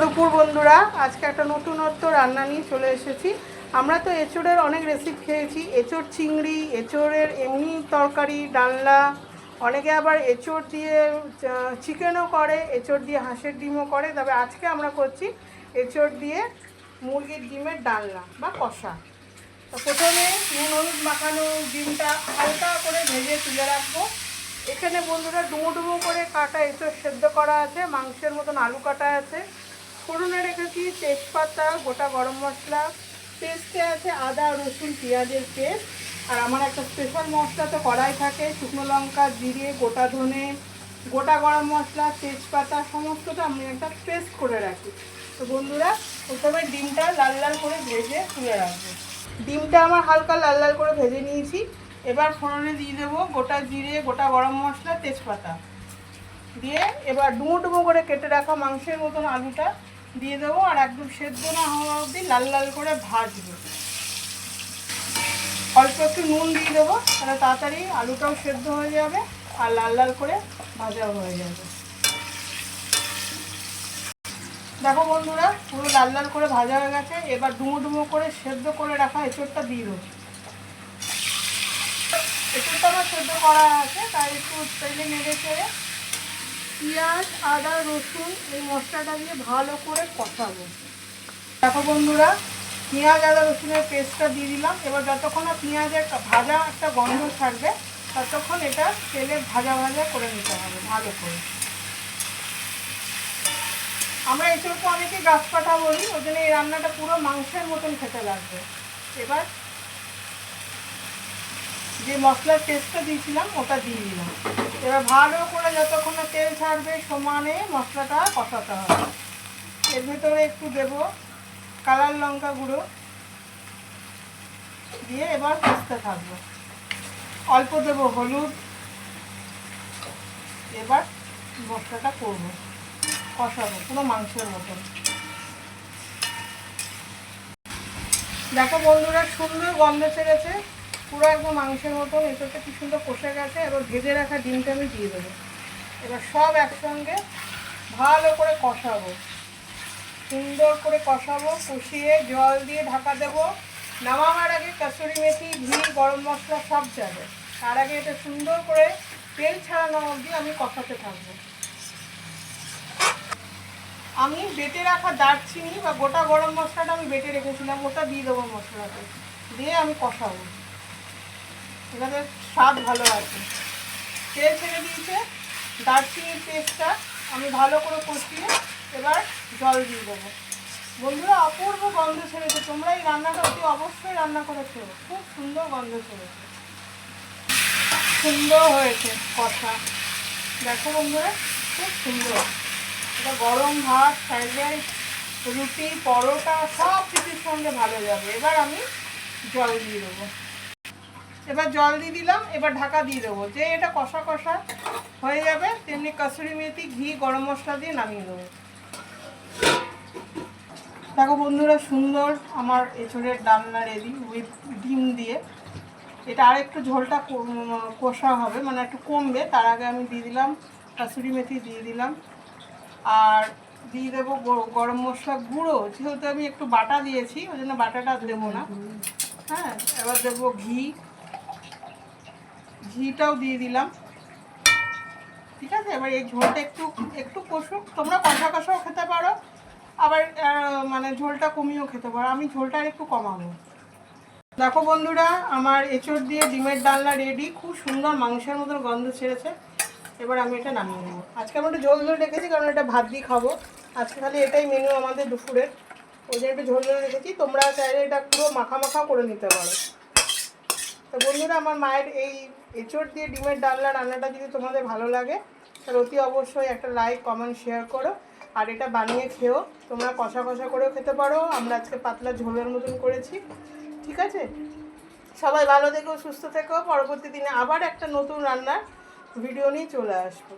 দুপুর বন্ধুরা, আজকে একটা নতুনত্ব রান্না নিয়ে চলে এসেছি। আমরা তো এঁচোড়ের অনেক রেসিপি খেয়েছি, এঁচোড় চিংড়ি, এঁচোড়ের এমনি তরকারি, ডালনা, অনেকে আবার এঁচোড় দিয়ে চিকেনও করে, এঁচোড় দিয়ে হাঁসের ডিমও করে। তবে আজকে আমরা করছি এঁচোড় দিয়ে মুরগির ডিমের ডালনা বা কষা। তো প্রথমে নুন হলুদ মাখানো ডিমটা হালকা করে ভেজে তুলে রাখবো। এখানে বন্ধুরা ডুমো ডুমো করে কাটা এঁচোড় সেদ্ধ করা আছে, মাংসের মতন আলু কাটা আছে, ফোড়নে রেখেছি তেজপাতা, গোটা গরম মশলা, পেস্টে আছে আদা রসুন পেঁয়াজের পেস্ট। আর আমার একটা স্পেশাল মশলা তো কড়াই থাকে, শুকনো লঙ্কা, জিরে, গোটা ধনে, গোটা গরম মশলা, তেজপাতা সমস্তটা আমি একটা পেস্ট করে রাখি। তো বন্ধুরা প্রথমে ডিমটা লাল লাল করে ভেজে তুলে রাখবো। ডিমটা আমার হালকা লাল লাল করে ভেজে নিয়েছি। এবার ফোড়নে দিয়ে দেবো গোটা জিরে, গোটা গরম মশলা, তেজপাতা দিয়ে এবার ডুমো ডুমো করে কেটে রাখা মাংসের মতন আলুটা দিয়ে দেবো। আর একদম সেদ্ধ না হওয়া অবধি লাল লাল করে ভাজবো। অল্প একটু নুন দিয়ে দেবো, তাহলে তাড়াতাড়ি আলুটাও সেদ্ধ হয়ে যাবে আর লাল লাল করে ভাজাও হয়ে যাবে। দেখো বন্ধুরা পুরো লাল লাল করে ভাজা হয়ে গেছে। এবার ডুমো ডুমো করে সেদ্ধ করে রাখা এঁচোড়টা দিয়ে দেবো। এঁচোড়টা আমার সেদ্ধ করা আছে, তাই একটু তেলে নেড়ে চেড়ে পেঁয়াজ, আদা, রসুন এই মশলাটা দিয়ে ভালো করে কষাবো। দেখো বন্ধুরা পেঁয়াজ, আদা, রসুনের পেস্টটা দিয়ে দিলাম। এবার যতক্ষণ না পেঁয়াজের ভাজা একটা গন্ধ ছাড়বে ততক্ষণ এটা তেলে ভাজা ভাজা করে নিতে হবে ভালো করে। আমরা এঁচোড়কে অনেকে গাছপাঠা বলি, ওই জন্য এই রান্নাটা পুরো মাংসের মতন খেতে লাগবে। এবার যে মশলার পেস্টটা দিয়েছিলাম ওটা দিয়ে দিলাম। এবার ভালো করে যতক্ষণ না তেল ছাড়বে সমানে মশলাটা কষাতে হবে। এর ভেতরে একটু দেবো কালার লঙ্কা গুঁড়ো দিয়ে এবার কষতে থাকবো। অল্প দেবো হলুদ। এবার মশলাটা করবো, কষাবো পুরো মাংসের মতন। দেখো বন্ধুরা সুন্দর গন্ধ ছেড়েছে, পুরো একদম মাংসের মতন এঁচোড়টা কি সুন্দর কষে গেছে। এবার ভেজে রাখা ডিমটা আমি দিয়ে দেবো। এবার সব একসঙ্গে ভালো করে কষাবো, সুন্দর করে কষাবো। কষিয়ে জল দিয়ে ঢাকা দেবো। নামাবার আগে কসুরি মেথি, ঘি, গরম মশলা সব যাবে। তার আগে এটা সুন্দর করে তেল ছাড়ানো অবধি আমি কষাতে থাকবো। আমি বেটে রাখা দারচিনি বা গোটা গরম মশলাটা আমি বেটে রেখেছিলাম, ওটা দিয়ে দেবো মশলাতে, দিয়ে আমি কষাবো। এখানে স্বাদ ভালো আছে। তেল ছেড়ে দিয়েছে, দারচিনির পেস্টটা আমি ভালো করে কষিয়ে এবার জল দিয়ে দেবো। বন্ধুরা অপূর্ব গন্ধ ছেড়েছে, তোমরা এই রান্নাটা অতি অবশ্যই রান্না করেছো, খুব সুন্দর গন্ধ ছেড়েছে, সুন্দর হয়েছে কষা। দেখো বন্ধুরা খুব সুন্দর। এটা গরম ভাত, ফ্রাইড রাইস, রুটি, পরোটা সব কিছুর সঙ্গে ভালো যাবে। এবার আমি জল দিয়ে দেবো। এবার জল দিয়ে দিলাম, এবার ঢাকা দিয়ে দেবো। যে এটা কষা কষা হয়ে যাবে তেমনি কসুরি মেথি, ঘি, গরম মশলা দিয়ে নামিয়ে দেবো। দেখো বন্ধুরা সুন্দর আমার এঁচোড়ের ডালনা রেডি উইথ ডিম দিয়ে। এটা আর একটু ঝোলটা কষা হবে, মানে একটু কমবে। তার আগে আমি দিয়ে দিলাম কসুরি মেথি, দিয়ে দিলাম আর দিয়ে দেবো গরম মশলা গুঁড়ো। যেহেতু আমি একটু বাটা দিয়েছি ওই জন্য বাটাটা দেবো না। হ্যাঁ, এবার দেবো ঘিটাও দিয়ে দিলাম। ঠিক আছে, এবার এই ঝোলটা একটু একটু কষুক। তোমরা কষা কষাও খেতে পারো, আবার মানে ঝোলটা কমিয়েও খেতে পারো। আমি ঝোলটা একটু কমাবো। দেখো বন্ধুরা আমার এঁচোড় দিয়ে ডিমের ডালনা রেডি, খুব সুন্দর মাংসের মতন গন্ধ ছেড়েছে। এবার আমি এটা নামিয়ে নেবো। আজকে আমি একটু ঝোল ঝোল রেখেছি, কারণ এটা ভাত দিয়ে খাবো আজকে, খালি এটাই মেনু আমাদের দুপুরের, ওই জন্য একটু ঝোল ঝোল রেখেছি। তোমরা চাইলে এটা পুরো মাখা মাখা করে নিতে পারো। তো বন্ধুরা আমার মায়ের এই এঁচোড় দিয়ে ডিমের ডালনা রান্নাটা যদি তোমাদের ভালো লাগে তাহলে অতি অবশ্যই একটা লাইক, কমেন্ট, শেয়ার করো। আর এটা বানিয়ে খেও। তোমরা কষা কষা করেও খেতে পারো, আমরা আজকে পাতলা ঝোলের মতন করেছি। ঠিক আছে, সবাই ভালো থেকো, সুস্থ থেকো। পরবর্তী দিনে আবার একটা নতুন রান্নার ভিডিও নিয়ে চলে আসবো।